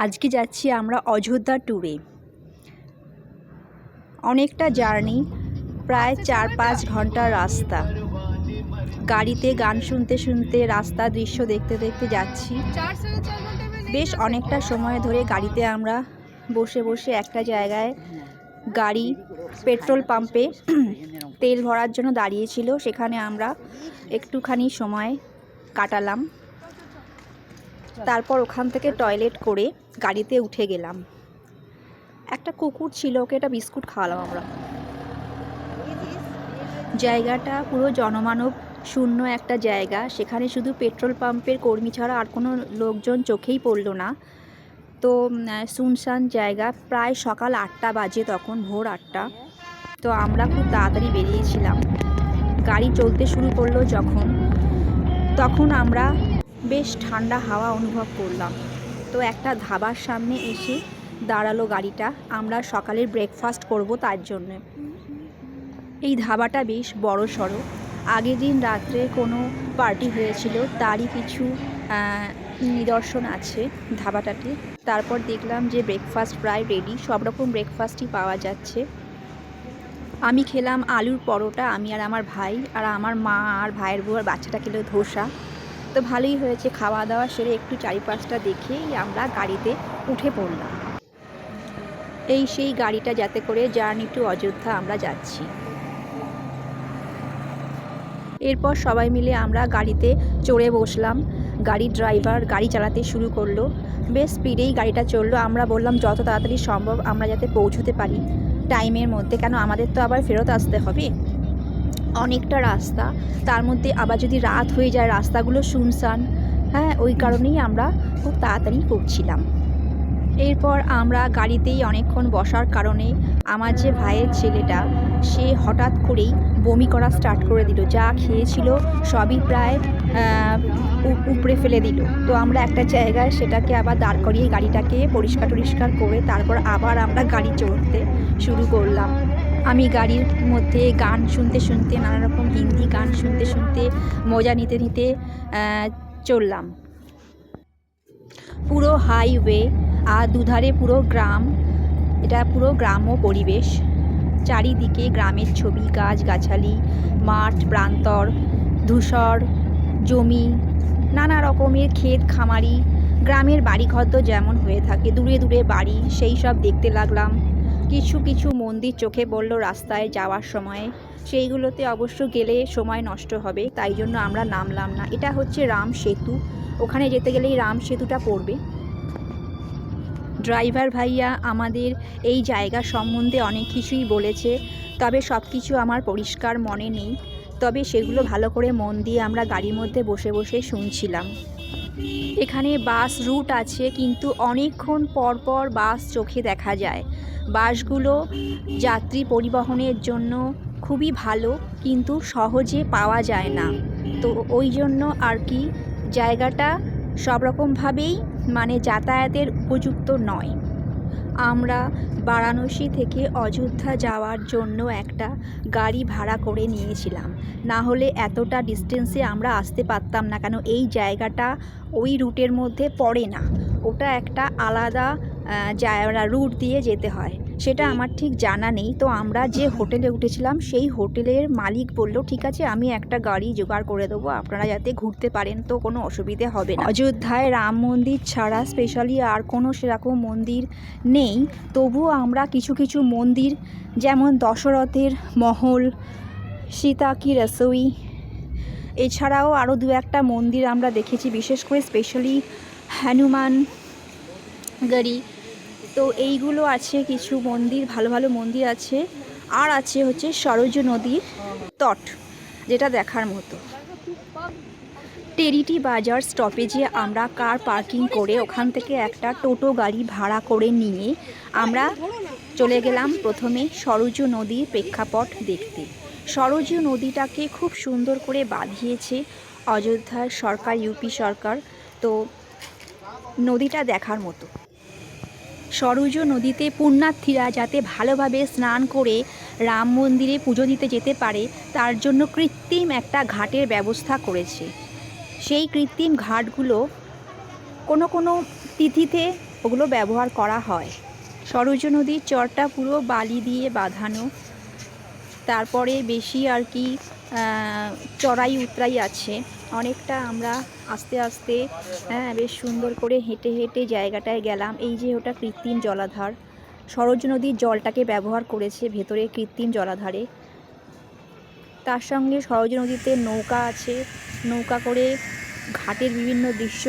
আজকে যাচ্ছি আমরা অযোধ্যা ট্যুরে। অনেকটা জার্নি, প্রায় 4-5 ঘন্টার রাস্তা। গাড়িতে গান শুনতে শুনতে রাস্তা দৃশ্য দেখতে দেখতে যাচ্ছি। বেশ অনেকটা সময় ধরে গাড়িতে আমরা বসে বসে একটা জায়গায় গাড়ি পেট্রোল পাম্পে তেল ভরার জন্য দাঁড়িয়েছিল, সেখানে আমরা একটুখানি সময় কাটালাম। তারপর ওখান থেকে টয়লেট করে গাড়িতে উঠে গেলাম। একটা কুকুর ছিল, ওকে একটা বিস্কুট খাওয়ালাম আমরা। জায়গাটা পুরো জনমানব শূন্য একটা জায়গা, সেখানে শুধু পেট্রোল পাম্পের কর্মী ছাড়া আর কোনো লোকজন চোখেই পড়ল না। তো শুনশান জায়গা, প্রায় সকাল 8টা বাজে তখন, ভোর 8টা। তো আমরা খুব তাড়াতাড়ি বেরিয়েছিলাম। গাড়ি চলতে শুরু করলো যখন, তখন আমরা বেশ ঠান্ডা হাওয়া অনুভব করলাম। তো একটা ধাবার সামনে এসে দাঁড়ালো গাড়িটা। আমরা সকালের ব্রেকফাস্ট করব তার জন্য। এই ধাবাটা বেশ বড় সড়ো। আগের দিন রাত্রে কোনো পার্টি হয়েছিল, তারই কিছু নিদর্শন আছে ধাবাটাতে। তারপর দেখলাম যে ব্রেকফাস্ট প্রায় রেডি, সব রকম ব্রেকফাস্টই পাওয়া যাচ্ছে। আমি খেলাম আলুর পরোটা, আমি আর আমার ভাই, আর আমার মা আর ভাইয়ের বউ আর বাচ্চাটা খেলো ধোসা। তো ভালোই হয়েছে। খাওয়া দাওয়া সেরে একটু চারিপাশটা দেখেই আমরা গাড়িতে উঠে পড়লাম। এই সেই গাড়িটা যাতে করে জার্নি টু অযোধ্যা আমরা যাচ্ছি। এরপর সবাই মিলে আমরা গাড়িতে চড়ে বসলাম। গাড়ির ড্রাইভার গাড়ি চালাতে শুরু করলো। বেশ স্পিডেই গাড়িটা চললো। আমরা বললাম যত তাড়াতাড়ি সম্ভব আমরা যাতে পৌঁছতে পারি টাইমের মধ্যে, কেন আমাদের তো আবার ফেরত আসতে হবে। অনেকটা রাস্তা, তার মধ্যে আবার যদি রাত হয়ে যায়, রাস্তাগুলো শুনশান। ওই কারণেই আমরা খুব তাড়াতাড়ি করছিলাম। এরপর আমরা গাড়িতেই অনেকক্ষণ বসার কারণে আমার যে ভাইয়ের ছেলেটা, সে হঠাৎ করেই বমি করা স্টার্ট করে দিল। যা খেয়েছিল সবই প্রায় উপড়ে ফেলে দিল। তো আমরা একটা জায়গায় সেটাকে আবার দাঁড় করিয়ে গাড়িটাকে পরিষ্কার করে তারপর আবার আমরা গাড়ি চড়তে শুরু করলাম। আমি গাড়ির মধ্যে গান শুনতে শুনতে, নানা রকম হিন্দি গান শুনতে শুনতে, মজা নিতে নিতে চললাম। পুরো হাইওয়ে আর দুধারে পুরো গ্রাম। এটা পুরো গ্রাম্য পরিবেশ। চারিদিকে গ্রামের ছবি, গাছগাছালি, মাঠ প্রান্তর, ধূসর জমি, নানা রকমের ক্ষেত খামারি, গ্রামের বাড়িঘর তো যেমন হয়ে থাকে, দূরে দূরে বাড়ি, সেই সব দেখতে লাগলাম। কিছু কিছু মন্দির চোখে পড়লো রাস্তায় যাওয়ার সময়ে। সেইগুলোতে অবশ্য গেলে সময় নষ্ট হবে, তাই জন্য আমরা নামলাম না। এটা হচ্ছে রাম সেতু, ওখানে যেতে গেলেই রাম সেতুটা পড়বে। ড্রাইভার ভাইয়া আমাদের এই জায়গা সম্বন্ধে অনেক কিছুই বলেছে, তবে সব কিছু আমার পরিষ্কার মনে নেই। তবে সেগুলো ভালো করে মন দিয়ে আমরা গাড়ির মধ্যে বসে বসে শুনছিলাম। এখানে বাস রুট আছে, কিন্তু অনেকক্ষণ পর পর বাস চোখে দেখা যায়। বাসগুলো যাত্রী পরিবহনের জন্য খুবই ভালো, কিন্তু সহজে পাওয়া যায় না। তো ওই জন্য আর কি জায়গাটা সব রকমভাবেই যাতায়াতের উপযুক্ত নয়। আমরা বারাণসী থেকে অযোধ্যা যাওয়ার জন্য একটা গাড়ি ভাড়া করে নিয়েছিলাম, না হলে এতটা ডিস্টেন্সে আমরা আসতে পারতাম না। কেন এই জায়গাটা ওই রুটের মধ্যে পড়ে না, ওটা একটা আলাদা রুট দিয়ে যেতে হয়, সেটা আমার ঠিক জানা নেই। তো আমরা যে হোটেলে উঠেছিলাম সেই হোটেলের মালিক বলল, ঠিক আছে আমি একটা গাড়ি জোগাড় করে দেবো, আপনারা যাতে ঘুরতে পারেন, তো কোনো অসুবিধে হবে না। অযোধ্যায় রাম মন্দির ছাড়া স্পেশালি আর কোনো সেরকম মন্দির নেই। তবুও আমরা কিছু কিছু মন্দির, যেমন দশরথের মহল, সীতা কি রসোই, এছাড়াও আরও দু একটা মন্দির আমরা দেখেছি, বিশেষ করে স্পেশালি হনুমান গড়ি। তো এইগুলো আছে কিছু মন্দির, ভালো ভালো মন্দির আছে। আর আছে হচ্ছে সরযূ নদীর তট, যেটা দেখার মতো। টেরিটি বাজার স্টপেজে আমরা কার পার্কিং করে ওখান থেকে একটা টোটো গাড়ি ভাড়া করে নিয়ে আমরা চলে গেলাম প্রথমে সরযূ নদীর প্রেক্ষাপট দেখতে। সরযূ নদীটাকে খুব সুন্দর করে বাঁধিয়েছে অযোধ্যার সরকার, ইউপি সরকার। তো নদীটা দেখার মতো। সরযূ নদীতে পুণ্যার্থীরা যাতে ভালোভাবে স্নান করে রাম মন্দিরে পুজো দিতে যেতে পারে, তার জন্য কৃত্রিম একটা ঘাটের ব্যবস্থা করেছে। সেই কৃত্রিম ঘাটগুলো কোনো কোনো তিথিতে ওগুলো ব্যবহার করা হয়। সরজ নদীর চরটা পুরো বালি দিয়ে বাঁধানো, তারপরে বেশি আর কি চড়াই উতরাই আছে অনেকটা। আমরা আস্তে আস্তে বেশ সুন্দর করে হেঁটে হেঁটে জায়গাটায় গেলাম। এই যে ওটা কৃত্রিম জলাধার, সরজ নদীর জলটাকে ব্যবহার করেছে ভেতরে কৃত্রিম জলাধারে। তার সঙ্গে সরজ নদীতে নৌকা আছে, নৌকা করে ঘাটের বিভিন্ন দৃশ্য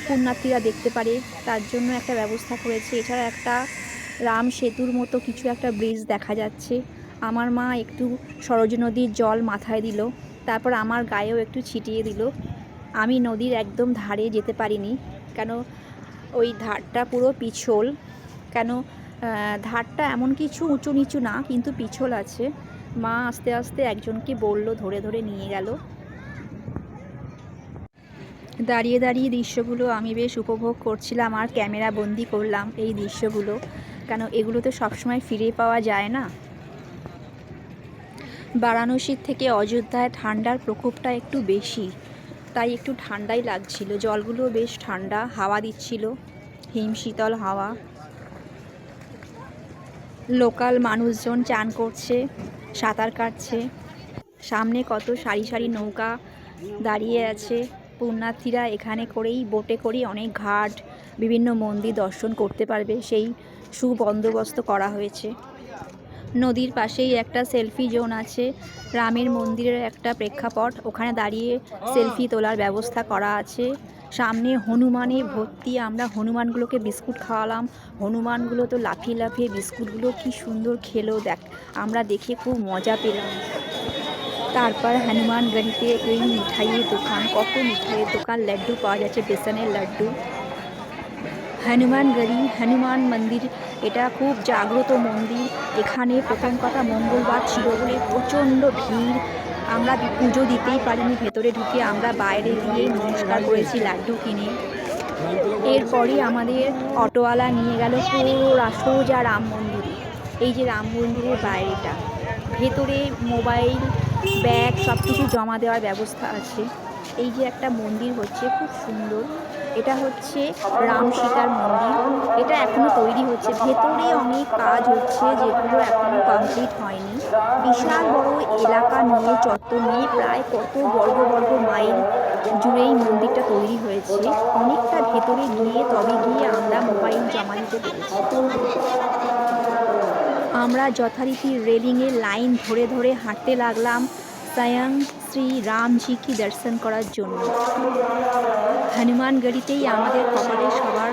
পুণ্যার্থীরা দেখতে পারে, তার জন্য একটা ব্যবস্থা করেছে। এছাড়া একটা রাম সেতুর মতো কিছু একটা ব্রিজ দেখা যাচ্ছে। আমার মা একটু সরজ নদীর জল মাথায় দিল, তারপর আমার গায়েও একটু ছিটিয়ে দিল। আমি নদীর একদম ধারে যেতে পারিনি, কেন ওই ধারটা পুরো পিছল। কেন ধারটা এমন কিছু উঁচু নিচু না, কিন্তু পিছল আছে। মা আস্তে আস্তে একজনকে বলল, ধরে ধরে নিয়ে গেল। দাঁড়িয়ে দাঁড়িয়ে দৃশ্যগুলো আমি বেশ উপভোগ করছিলাম আর ক্যামেরা বন্দি করলাম এই দৃশ্যগুলো, কেন এগুলো তো সবসময় ফিরে পাওয়া যায় না। বারাণসীর থেকে অযোধ্যায় ঠান্ডার প্রকোপটা একটু বেশি, তাই একটু ঠান্ডাই লাগছিল। জলগুলো বেশ ঠান্ডা, হাওয়া দিচ্ছিল, হিমশীতল হাওয়া। লোকাল মানুষজন চান করছে, সাঁতার কাটছে। সামনে কত সারি সারি নৌকা দাঁড়িয়ে আছে। পুণ্যার্থীরা এখানে করেই, বোটে করেই অনেক ঘাট, বিভিন্ন মন্দির দর্শন করতে পারবে, সেই সুবন্দোবস্ত করা হয়েছে। নদীর পাশেই একটা সেলফি জোন আছে, রামের মন্দিরের একটা প্রেক্ষাপট, ওখানে দাঁড়িয়ে সেলফি তোলার ব্যবস্থা করা আছে। সামনে হনুমানে ভর্তি, আমরা হনুমানগুলোকে বিস্কুট খাওয়ালাম। হনুমানগুলো তো লাফিয়ে লাফিয়ে বিস্কুটগুলো কি সুন্দর খেলো, আমরা দেখে খুব মজা পেলাম। তারপর হনুমানগড়িতে এই মিঠাইয়ের দোকান, কত মিঠাইয়ের দোকান, লাড্ডু পাওয়া যাচ্ছে, বেসনের লাড্ডু। হনুমানগড়ি হনুমান মন্দির, এটা খুব জাগ্রত মন্দির। এখানে প্রথম কথা মঙ্গলবার ছিল বলে প্রচণ্ড ভিড়, আমরা পুজো দিতেই পারিনি ভেতরে ঢুকে, আমরা বাইরে গিয়েই নমস্কার করেছি লাড্ডু কিনে। এরপরই আমাদের অটোওয়ালা নিয়ে গেল পুরো সোজা রাম মন্দিরে। এই যে রাম মন্দিরের বাইরেটা, ভেতরে মোবাইল, ব্যাগ সব কিছু জমা দেওয়ার ব্যবস্থা আছে। এই যে একটা মন্দির হচ্ছে খুব সুন্দর, এটা হচ্ছে রাম সীতার মন্দির। এটা এখনও তৈরি হচ্ছে, ভেতরে অনেক কাজ হচ্ছে যেগুলো এখনও কমপ্লিট হয়নি। বিশাল বড় এলাকা নিয়ে, চত্বর নিয়ে, প্রায় কত বর্গ বর্গ মাইল জুড়েই মন্দিরটা তৈরি হয়েছে। অনেকটা ভেতরে গিয়ে তবে গিয়ে আমরা মোবাইল জমা দিতে পেরেছি। আমরা যথারীতি রেলিংয়ের লাইন ধরে ধরে হাঁটতে লাগলাম স্বয়ং শ্রী রামজি কি দর্শন করার জন্য। হনুমানগড়িতেই আমাদের কপালে সবার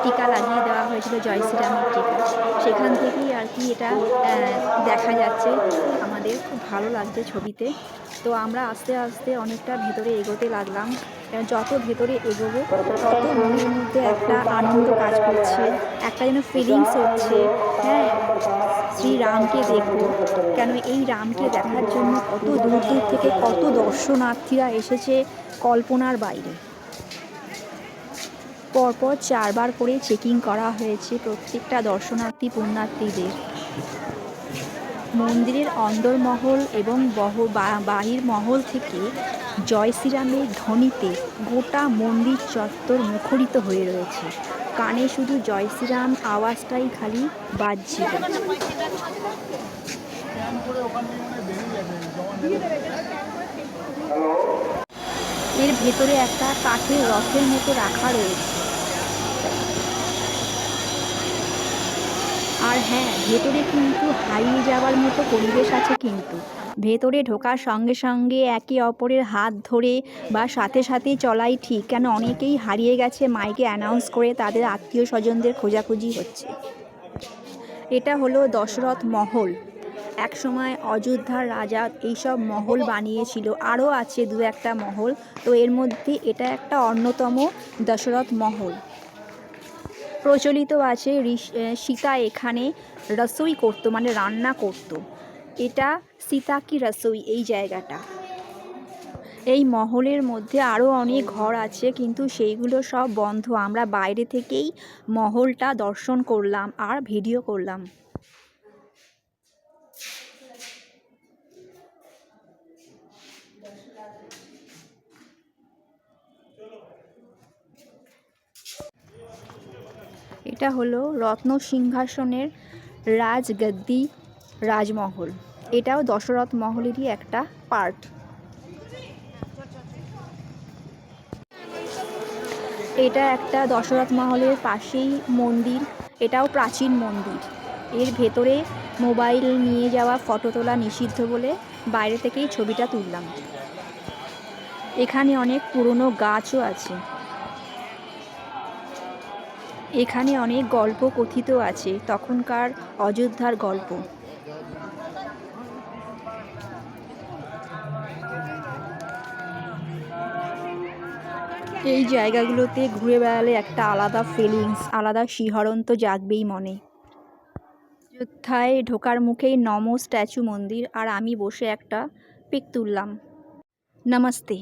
টিকা লাগিয়ে দেওয়া হয়েছিল, জয় শ্রীরামের টিকা। সেখান থেকেই আর কি এটা দেখা যাচ্ছে, আমাদের খুব ভালো লাগছে ছবিতে। তো আমরা আস্তে আস্তে অনেকটা ভেতরে এগোতে লাগলাম। যত ভেতরে এগোবো তত মনের মধ্যে একটা আনন্দ কাজ করছে, একটা যেন ফিলিংস হচ্ছে, শ্রীরামকে দেখব। কেন এই রামকে দেখার জন্য কত দূর দূর থেকে কত দর্শনার্থীরা এসেছে, কল্পনার বাইরে। পরপর 4 বার করে চেকিং করা হয়েছে প্রত্যেকটা দর্শনার্থী পুণ্যার্থীদের। মন্দিরের অন্দরমহল এবং বাহির মহল থেকে জয় শ্রীরামের ধ্বনিতে গোটা মন্দির চত্বর মুখরিত হয়ে রয়েছে। কানে শুধু জয় শ্রীরাম আওয়াজটাই খালি বাজছিল। এর ভেতরে একটা কাঠের রথের মতো রাখা রয়েছে। আর হ্যাঁ, ভেতরে কিন্তু হারিয়ে যাওয়ার মতো পরিবেশ আছে, কিন্তু ভেতরে ঢোকার সঙ্গে সঙ্গে একে অপরের হাত ধরে বা সাথে সাথে চলাই ঠিক, কেন অনেকেই হারিয়ে গেছে, মাইকে অ্যানাউন্স করে তাদের আত্মীয় স্বজনদের খোঁজাখুঁজি হচ্ছে। এটা হলো দশরথ মহল। একসময় অযোধ্যার রাজা এইসব মহল বানিয়েছিল, আরও আছে 2-1টা মহল, তো এর মধ্যে এটা একটা অন্যতম দশরথ মহল। প্রচলিত আছে সীতা এখানে রসোই করতো, মানে রান্না করতো। এটা সীতা কি রসোই, এই জায়গাটা। এই মহলের মধ্যে আরও অনেক ঘর আছে, কিন্তু সেইগুলো সব বন্ধ। আমরা বাইরে থেকেই মহলটা দর্শন করলাম আর ভিডিও করলাম। এটা হলো রত্ন সিংহাসনের রাজগদ্দি রাজমহল। এটাও দশরথ মহলেরই একটা পার্ট। এটা একটা দশরথ মহলের পাশেই মন্দির। এটাও প্রাচীন মন্দির। এর ভেতরে মোবাইল নিয়ে যাওয়া, ফটো তোলা নিষিদ্ধ বলে বাইরে থেকেই ছবিটা তুললাম। এখানে অনেক পুরনো গাছও আছে। এখানে অনেক গল্প কথিত আছে, তখনকার অযোধ্যার গল্প। এই জায়গাগুলোতে ঘুরে বেড়ালে একটা আলাদা ফিলিংস, আলাদা শিহরণ তো জাগবেই মনে। অযোধ্যায় ঢোকার মুখেই নম স্ট্যাচু মন্দির, আর আমি বসে একটা পিক তুললাম। নমস্তে।